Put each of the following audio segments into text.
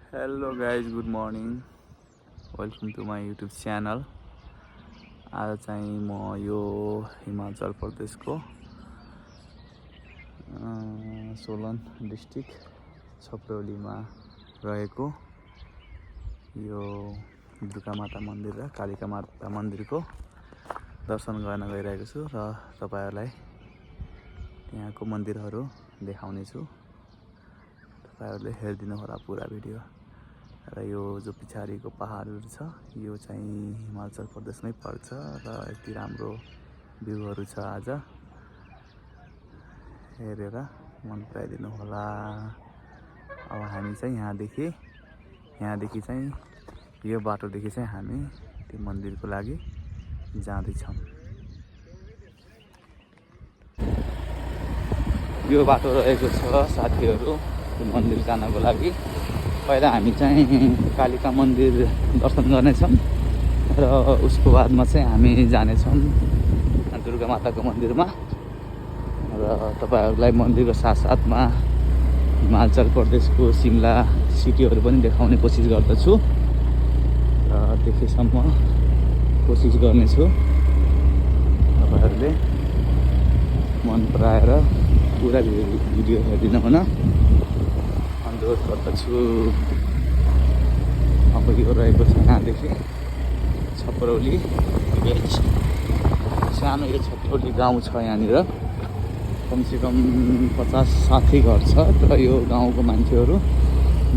Hello guys, good morning. Welcome to my YouTube channel. आज चाहिँ म यो हिमाचल प्रदेशको सोलन डिस्ट्रिक्ट छपरौलीमा रहेको यो दुर्गा माता मन्दिर र कालिका माता मन्दिरको दर्शन गर्न गइरहेको छु र तपाईहरुलाई त्यहाँको मन्दिरहरू देखाउनेछु। तपाईहरुले हेरिदिनु होला पुरा भिडियो। र यो जो पछाडिको पहाडहरू छ यो चाहिँ हिमाचल प्रदेशमै पर्छ र यति राम्रो भ्यूहरू छ। आज हेरेर मन पराइदिनु होला। अब हामी चाहिँ यहाँदेखि चाहिँ यो बाटोदेखि चाहिँ हामी त्यो मन्दिरको लागि जाँदैछौँ। यो बाटो रहेको छ साथीहरू मन्दिर जानको लागि। पहिला हामी चाहिँ कालिका मन्दिर दर्शन गर्नेछौँ र उसको बादमा चाहिँ हामी जानेछौँ दुर्गा माताको मन्दिरमा र तपाईहरुलाई मन्दिरको साथसाथमा हिमाचल प्रदेशको शिमला सिटीहरू पनि देखाउने कोसिस गर्दछु र त्यतिसम्म कोसिस गर्नेछु। तपाईहरुले मन पराएर पुरा भिडियो हेरिदिनु हुन अनुरोध गर्दछु। अब यो रहेको छ यहाँदेखि छपरौली भिलेज। सानो यो छपरौली गाउँ छ। यहाँनिर कमसेकम 50-60 घर छ। तर यो गाउँको मान्छेहरू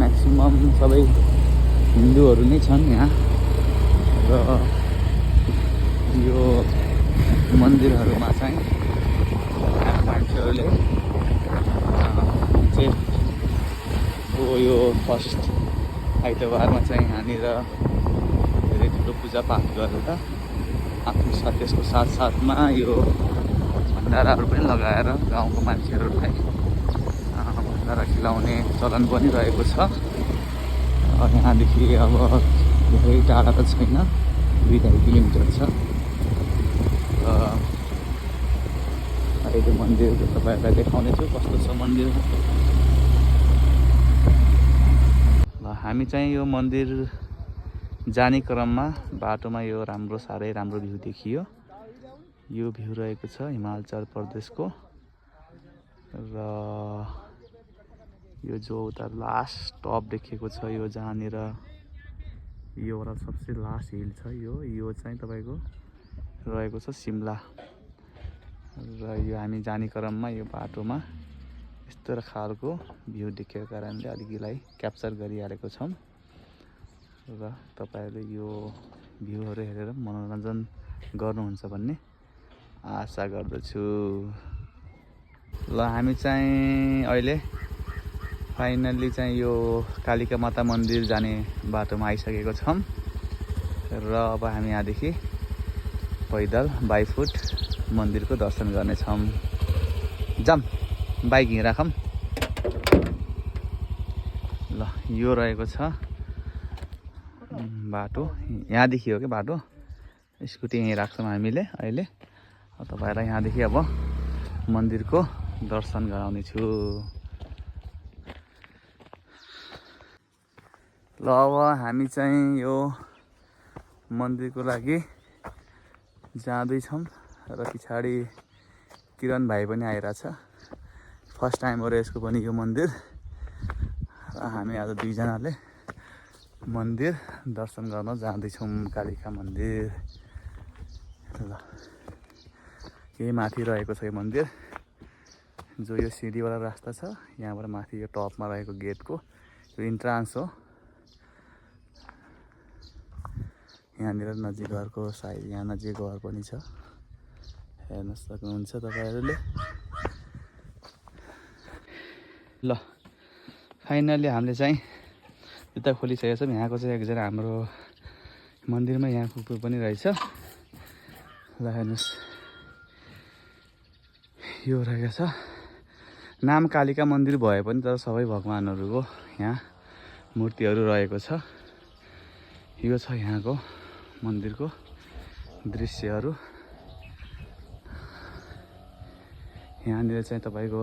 म्याक्सिमम सबै हिन्दूहरू नै छन् यहाँ। र यो मन्दिरहरूमा चाहिँ मान्छेहरूले यो फर्स्ट आइतबारमा चाहिँ यहाँनिर धेरै ठुलो पूजापाठ गरेर आफ्नो त्यसको साथसाथमा यो भण्डाराहरू पनि लगाएर गाउँको मान्छेहरूलाई भण्डारा खिलाउने चलन पनि रहेको छ। यहाँदेखि अब धेरै टाढा त छैन, 2-2.5 किलोमिटर छ। अहिले मन्दिर तपाईँहरूलाई देखाउनेछु कस्तो छ मन्दिर। हामी चाहिँ यो मन्दिर जाने क्रममा बाटोमा यो साह्रै राम्रो भ्यू देखियो। यो भ्यू रहेको छ हिमाचल प्रदेशको र यो जो उता लास्ट टप देखेको छ यो जहाँनिर यो वाला सबसे लास्ट हिल छ यो चाहिँ तपाईको रहेको छ शिमला। र यो हामी जाने क्रममा यो बाटोमा यस्तो खालको भ्यू देखेको कारणले अलिकति क्याप्चर गरिहालेको छौँ र तपाईहरुले यो भ्यूहरू हेरेर मनोरञ्जन गर्नुहुन्छ भन्ने आशा गर्दछु। ल हामी चाहिँ अहिले फाइनल्ली चाहिँ यो कालिका माता मन्दिर जाने बाटोमा आइसकेको छौँ र अब हामी यहाँदेखि पैदल बाइ फुट मन्दिरको दर्शन गर्नेछौँ। जाम बाइक हिँडाखौँ। ल यो रहेको छ बाटो। यहाँदेखि हो कि बाटो। स्कुटी यहीँ राख्छौँ हामीले अहिले। तपाईहरुलाई यहाँदेखि अब मन्दिरको दर्शन गराउने छु। ल अब हामी चाहिँ यो मन्दिरको लागि जाँदैछौँ र पछाडि किरण भाइ पनि आइरहेछ। फर्स्ट टाइम हो यसको पनि यो मन्दिर र हामी आज दुईजनाले मन्दिर दर्शन गर्न जाँदैछौँ कालिका मन्दिर। ल यही माथि रहेको छ यो मन्दिर जो यो सिडीवाला रास्ता छ यहाँबाट माथि यो टपमा रहेको गेटको यो इन्ट्रान्स हो। यहाँनिर नजिक घरको साइड यहाँ नजिक घर पनि छ, हेर्न सक्नुहुन्छ तपाईहरुले। ल फाइनली हामीले चाहिँ जुत्ता खोलिसकेको छौँ। यहाँको चाहिँ एकजना हाम्रो मन्दिरमा यहाँ कुकुर पनि रहेछ। ल हेर्नुहोस् यो रहेको छ। नाम कालिका मन्दिर भए पनि तर सबै भगवानहरूको यहाँ मूर्तिहरू रहेको छ। यो छ यहाँको मन्दिरको दृश्यहरू। यहाँनिर चाहिँ तपाईको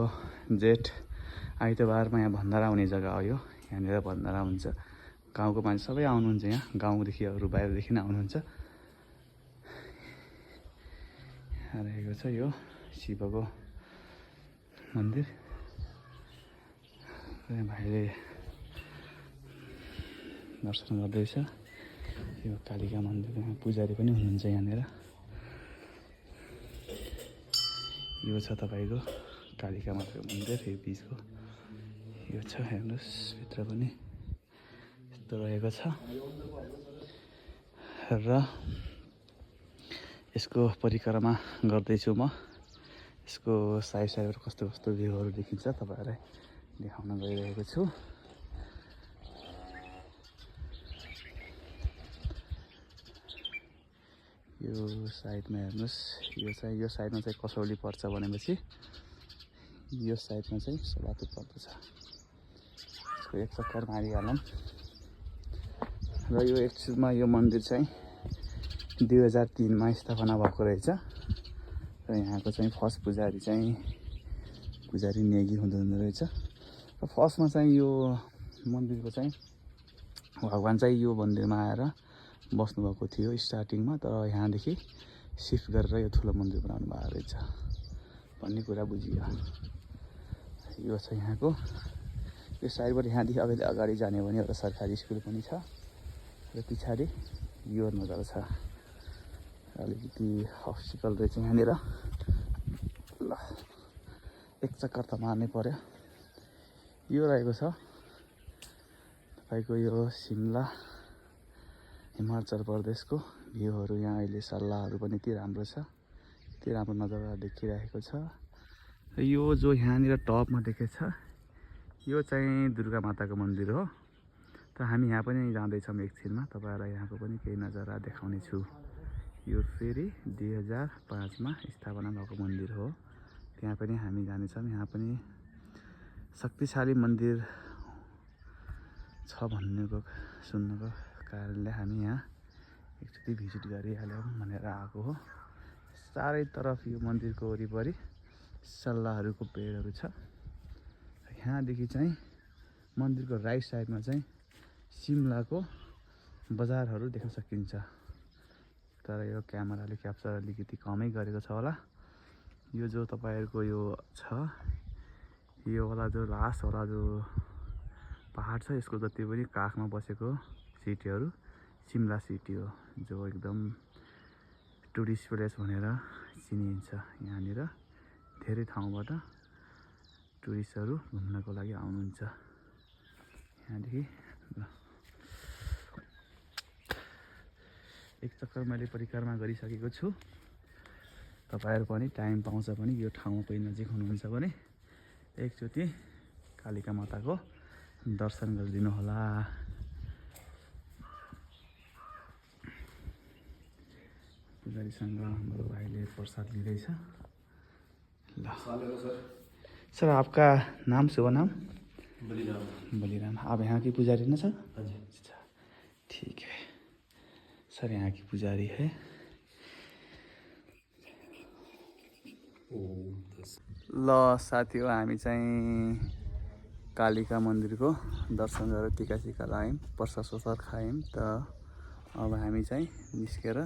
जेठ आइतबारमा यहाँ भण्डारा हुने जग्गा हो। यहाँनिर भन्दा हुन्छ। गाउँको मान्छे सबै आउनुहुन्छ यहाँ, गाउँदेखि अरू बाहिरदेखि नै आउनुहुन्छ। यहाँ रहेको छ यो शिवको मन्दिर। भाइले दर्शन गर्दैछ। यो कालिका मन्दिरमा पुजारी पनि हुनुहुन्छ यहाँनिर। यो छ तपाईँको कालिका माताको मन्दिर। यो बिचको यो छ, हेर्नुहोस् भित्र पनि यस्तो रहेको छ। र यसको परिक्रमा गर्दैछु म। यसको साइड साइडबाट कस्तो कस्तो भ्यूहरू देखिन्छ तपाईँहरूलाई देखाउन गइरहेको छु। यो साइडमा हेर्नुहोस्, यो साइडमा चाहिँ कसौली पर्छ भनेपछि यो साइडमा चाहिँ सलातु पर्दछ। यसको एक चक्कर मारिहालौँ। र यो एक्चुअलमा यो मन्दिर चाहिँ 2003 मा स्थापना भएको रहेछ। र यहाँको चाहिँ फर्स्ट पुजारी नेगी हुँदो रहेछ। र फर्स्टमा चाहिँ यो मन्दिरको चाहिँ भगवान् चाहिँ यो मन्दिरमा आएर बस्नुभएको थियो स्टार्टिङमा। तर यहाँदेखि सिफ्ट गरेर यो ठुलो मन्दिर बनाउनु भएको रहेछ भन्ने कुरा बुझियो। यो छ यहाँको। यो साइडबाट यहाँदेखि अगाडि जाने भने एउटा सरकारी स्कुल पनि छ। र पछाडि यो नजारा छ। अलिकति अब्स्टिकल रहेछ यहाँनिर। ल एक चक्कर त मार्नै पर्यो। यो रहेको छ तपाईँको यो शिमला हिमाचल प्रदेशको भ्यूहरू। यहाँ अहिले सल्लाहहरू पनि यति राम्रो छ, यति राम्रो नजारा देखिरहेको छ। र यो जो यहाँनिर टपमा देखेछ यो चाहिँ दुर्गा माताको मन्दिर हो। त हामी यहाँ पनि जाँदैछौँ एकछिनमा, तपाईँहरूलाई यहाँको पनि केही नजारा देखाउने छु। यो फेरि 2005 मा स्थापना भएको मन्दिर हो। त्यहाँ पनि हामी जानेछौँ। यहाँ पनि शक्तिशाली मन्दिर छ भन्नुको सुन्नुको कारणले हामी यहाँ एकचोटि भिजिट गरिहाल्यौँ भनेर आएको हो। चारैतर्फ यो मन्दिरको वरिपरि सल्लाहहरूको पेडहरू छ। यहाँदेखि चाहिँ मन्दिरको राइट साइडमा चाहिँ सिमलाको बजारहरू देख्न सकिन्छ। तर यो क्यामेराले क्याप्चर अलिकति कमै गरेको छ होला। यो जो तपाईँहरूको यो छ यो वाला जो लास्टवाला जो पहाड छ यसको जति पनि काखमा बसेको सिटीहरू सिमला सिटी हो, जो एकदम टुरिस्ट प्लेस भनेर चिनिन्छ। यहाँनिर धेरै ठाउँबाट टुरिस्टहरू घुम्नको लागि आउनुहुन्छ। यहाँदेखि एक चक्कर मैले परिक्रमा गरिसकेको छु। तपाईँहरू पनि टाइम पाउँछ भने यो ठाउँमा कोही नजिक हुनुहुन्छ भने एकचोटि कालिका माताको दर्शन गरिदिनु होला। पुजारीसँग हाम्रो भाइले प्रसाद लिँदैछ। ल सर, आपका नाम शुभ नाम? बलिराम। आप यहाँ की पुजारी ना सर? अच्छा ठीक है सर, यहाँ की पुजारी है। ल साथीहरू, हामी चाहिँ कालिका मन्दिरको दर्शन गरेर टिका सिका लगायौँ, प्रसाद खायौँ। त अब हामी चाहिँ निस्केर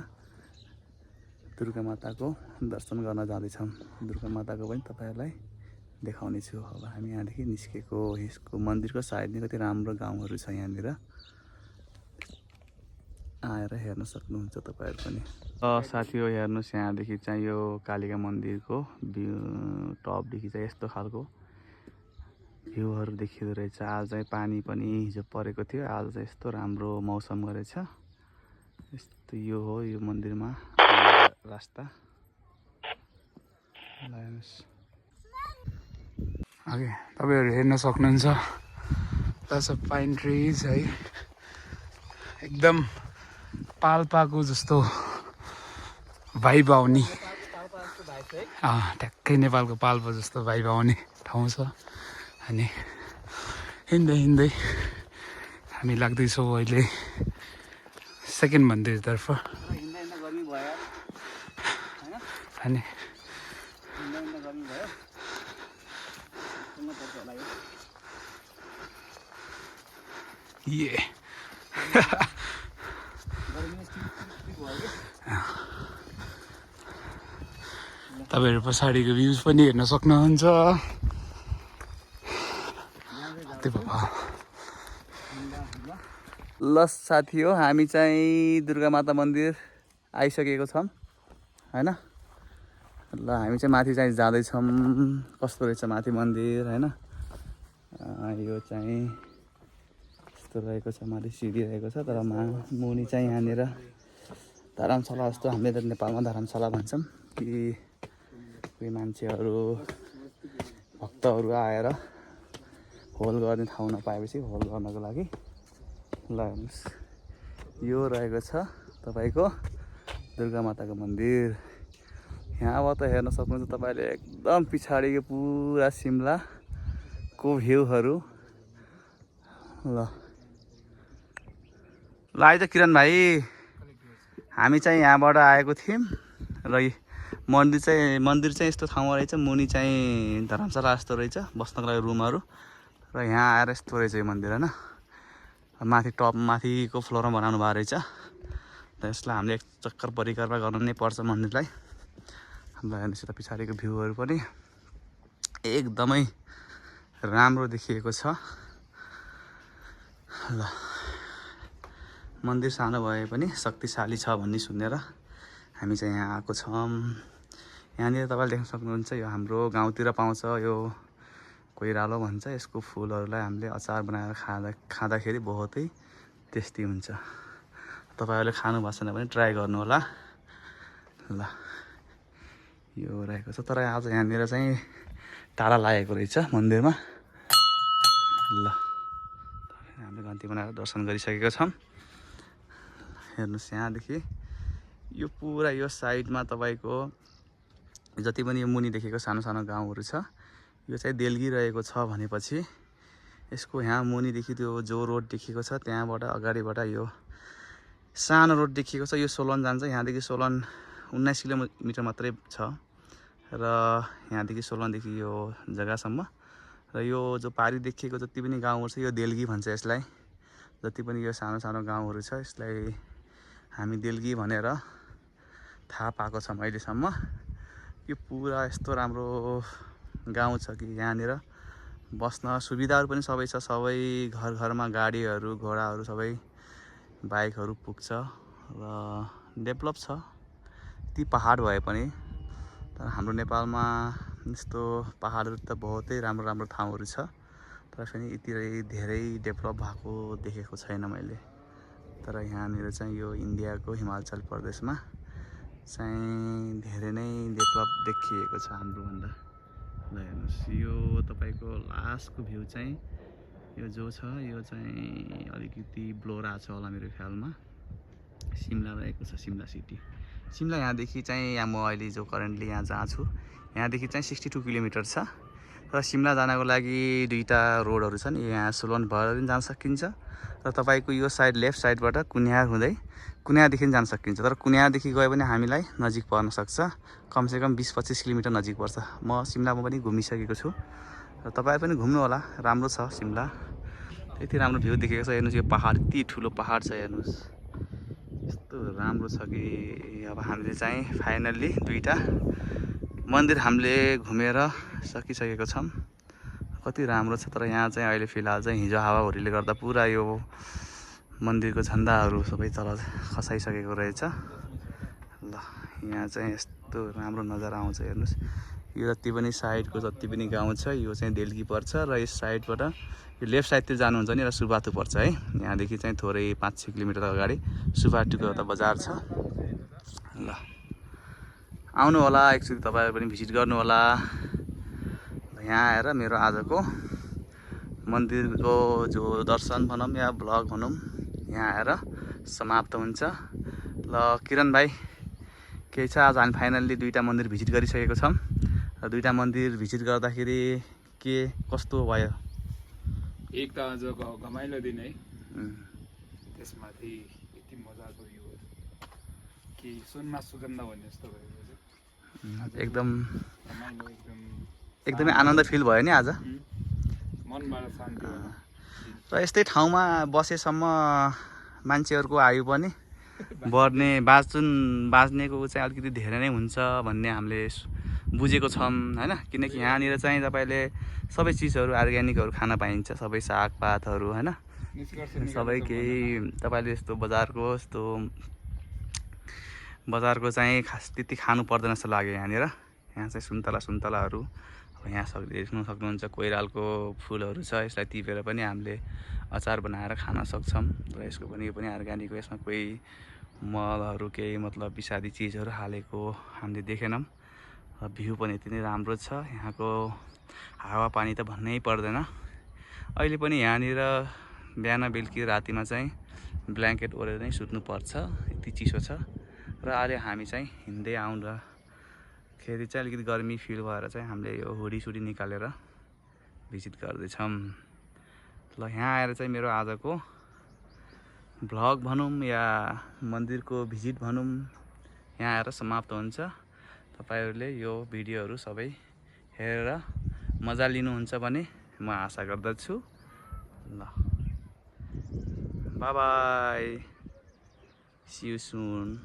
दुर्गा माताको दर्शन गर्न जाँदैछौँ। दुर्गा माताको पनि तपाईँहरूलाई देखाउने छु। अब हामी यहाँदेखि निस्केको यसको मन्दिरको साइडमा कति राम्रो गाउँहरू छ यहाँनिर, आएर हेर्न सक्नुहुन्छ तपाईँहरू पनि। साथीहरू हेर्नुहोस्, यहाँदेखि चाहिँ यो कालिका मन्दिरको टपदेखि चाहिँ यस्तो खालको भ्यूहरू देखिँदो रहेछ। आज चाहिँ पानी पनि हिजो परेको थियो, आज चाहिँ यस्तो राम्रो मौसम गरेछ। यस्तो यो हो यो मन्दिरमा रास्ता। ओके, तपाईँहरू हेर्न सक्नुहुन्छ पाइन ट्रिज है, एकदम पाल्पाको जस्तो भाइब आउने, ठ्याक्कै नेपालको पाल्पा जस्तो भाइब आउने ठाउँ छ। अनि हिँड्दै हिँड्दै हामी लाग्दैछौँ अहिले सेकेन्ड मन्दिरतर्फ। अनि ये तपाईहरु पछाडिको भ्यूज पनि हेर्न सक्नुहुन्छ। ल साथी हो, हामी चाहिँ दुर्गा माता मन्दिर आइसकेको छौँ हैन। ल हामी चाहिँ माथि चाहिँ जाँदैछौँ। कस्तो रहेछ माथि मन्दिर हैन। यो चाहिँ यस्तो रहेको छ, माथि सिडी रहेको छ। तर मुनि चाहिँ यहाँनिर धर्मशाला जस्तो, हामीले त नेपालमा धर्मशाला भन्छौँ कि कोही मान्छेहरू भक्तहरू आएर होल गर्ने ठाउँ नपाएपछि होल गर्नको लागि। ल हेर्नुहोस्, यो रहेको छ तपाईँको दुर्गा माताको मन्दिर। यहाँबाट हेर्न सक्नुहुन्छ तपाईँले एकदम पछाडिको पुरा सिमलाको भ्यूहरू। ल आइज किरण भाइ, हामी चाहिँ यहाँबाट आएको थियौँ र मन्दिर चाहिँ यस्तो ठाउँमा रहेछ। मुनि चाहिँ धर्मशाला जस्तो रहेछ, बस्नको लागि रुमहरू। र यहाँ आएर यस्तो रहेछ यो मन्दिर हैन। माथि माथिको फ्लोरमा बनाउनु भएको रहेछ। र यसलाई हामीले एक चक्कर परिक्रमा गर्नु नै पर्छ मन्दिरलाई। हामीलाई हेर्नुहोस् त पछाडिको भ्यूहरू पनि एकदमै राम्रो देखिएको छ। ल मन्दिर सानो भए पनि शक्तिशाली छ भन्ने सुनेर हामी चाहिँ यहाँ आएको छौँ। यहाँनिर तपाईँले देख्न सक्नुहुन्छ, यो हाम्रो गाउँतिर पाउँछ, यो कोइरालो भन्छ। यसको फुलहरूलाई हामीले अचार बनाएर खाँदाखेरि बहुतै टेस्टी हुन्छ। तपाईँहरूले खानु भएको छैन भने ट्राई गर्नु होला। ल यो रहेको छ, तर आज यहाँनिर चाहिँ ताला लागेको रहेछ मन्दिरमा। ल हामीले घन्टी बनाएर दर्शन गरिसकेका छौँ। हेर्नुहोस् यहाँदेखि यो पुरा यो साइडमा तपाईँको जति पनि यो मुनि देखेको सानो सानो गाउँहरू छ, यो चाहिँ देल्गी रहेको छ भनेपछि यसको यहाँ मुनिदेखि त्यो जो रोड देखिएको छ त्यहाँबाट अगाडिबाट यो सानो रोड देखिएको छ, यो सोलन जान्छ। यहाँदेखि सोलन 19 किलोमिटर मात्रै छ र यहाँदेखि सोलनदेखि यो जग्गासम्म। र यो जो पारी देखिएको जति पनि गाउँहरू छ यो देल्गी भन्छ यसलाई। जति पनि यो सानो सानो गाउँहरू छ यसलाई हामी देल्गी भनेर थाहा पाएको छौँ अहिलेसम्म। यो पुरा यस्तो राम्रो गाउँ छ कि यहाँनिर बस्न सुविधाहरू पनि सबै छ। सबै घर घरमा गाडीहरू घोडाहरू सबै बाइकहरू पुग्छ र डेभलप छ। ती पहाड भए पनि, तर हाम्रो नेपालमा यस्तो पहाडहरू त बहुतै राम्रो राम्रो ठाउँहरू छ, तर पनि यति धेरै डेभलप भएको देखेको छैन मैले। तर यहाँनिर चाहिँ यो इन्डियाको हिमाचल प्रदेशमा चाहिँ धेरै नै डेभलप देखिएको छ हाम्रोभन्दा। ल हेर्नुहोस्, यो तपाईँको लास्टको भ्यू चाहिँ यो जो छ यो चाहिँ अलिकति ब्लोर आएको छ होला मेरो ख्यालमा। सिमला रहेको छ, सिमला सिटी। सिमला यहाँदेखि चाहिँ यहाँ म अहिले जो करेन्टली यहाँ जहाँ छु यहाँदेखि चाहिँ 62 किलोमिटर छ। र सिमला जानको लागि दुईवटा रोडहरू छन्। यहाँ सोलन भएर पनि जान सकिन्छ र तपाईँको यो साइड लेफ्ट साइडबाट कुनियार हुँदै कुनियादेखि जान सकिन्छ। तर कुनियादेखि गयो भने हामीलाई नजिक पर्न सक्छ, कमसेकम 20-25 किलोमिटर नजिक पर्छ। म सिमलामा पनि घुमिसकेको छु र तपाईँ पनि घुम्नु होला, राम्रो छ सिमला। यति राम्रो भ्यू देखेको छ। हेर्नुहोस् यो पहाड, यति ठुलो पहाड छ हेर्नुहोस्, यस्तो राम्रो छ कि अब हामीले चाहिँ फाइनल्ली दुईवटा मन्दिर हामीले घुमेर सकिसकेको छौँ। कति राम्रो छ। तर यहाँ चाहिँ अहिले फिलहाल चाहिँ हिजो हावाहुरीले गर्दा पुरा यो मन्दिरको झन्डाहरू सबै तल खसाइसकेको रहेछ। ल यहाँ चाहिँ यस्तो राम्रो नजारा आउँछ हेर्नुहोस्। यो जति पनि साइडको जति पनि गाउँ छ यो चाहिँ देल्गी पर्छ र यस साइडबाट यो लेफ्ट साइडतिर जानुहुन्छ नि र सुबाथु पर्छ है। यहाँदेखि चाहिँ थोरै 5-6 किलोमिटर अगाडि सुबाथुको एउटा बजार छ। ल आउनु होला, एकचोटि तपाईँहरू पनि भिजिट गर्नु होला। यहाँ आएर मेरो आजको मन्दिरको जो दर्शन भनौँ या ब्लग भनौँ यहाँ आएर समाप्त हुन्छ। ल किरण भाइ, केही छ, आज हामी फाइनल्ली दुईवटा मन्दिर भिजिट गरिसकेको छौँ र दुईवटा मन्दिर भिजिट गर्दाखेरि के कस्तो भयो? एक त आज घमाइलो दिन है, त्यसमाथि यति मजाको यो कि सुनमा सुगन्ध भन्ने जस्तो भएको छ। एकदमै आनन्द फिल भयो नि आज। मनबाट शान्ति। र यस्तै ठाउँमा बसेसम्म मान्छेहरूको आयु पनि बाँच्नेको चाहिँ अलिकति धेरै नै हुन्छ भन्ने हामीले बुझेको छौँ होइन। किनकि यहाँनिर चाहिँ तपाईँले सबै चिजहरू अर्ग्यानिकहरू खान पाइन्छ, सबै सागपातहरू होइन, सबै केही तपाईँले यस्तो बजारको चाहिँ खास त्यति खानु पर्दैन जस्तो लाग्यो यहाँनिर। यहाँ चाहिँ सुन्तलाहरू अब यहाँ देख्नु सक्नुहुन्छ कोइरालको फुलहरू छ, यसलाई टिपेर पनि हामीले अचार बनाएर खान सक्छौँ। र यसको पनि यो पनि अर्ग्यानिक हो, यसमा कोही मलहरू केही मतलब विषादी चिजहरू हालेको हामीले देखेनौँ। र भ्यू पनि यति नै राम्रो छ, यहाँको हावापानी त भन्नै पर्दैन। अहिले पनि यहाँनिर बिहान बेलुकी रातिमा चाहिँ ब्ल्याङ्केट ओढेर नै सुत्नुपर्छ, यति चिसो छ। र अहिले हामी चाहिँ हिँड्दै आउँदाखेरि चाहिँ अलिकति गर्मी फिल भएर चाहिँ हामीले यो हुडीसुडी निकालेर भिजिट गर्दैछौँ। ल यहाँ आएर चाहिँ मेरो आजको भ्लग भनौँ या मन्दिरको भिजिट भनौँ यहाँ आएर समाप्त हुन्छ। तपाईँहरूले यो भिडियोहरू सबै हेरेर मजा लिनुहुन्छ भने म आशा गर्दछु। ल bye bye, see you soon.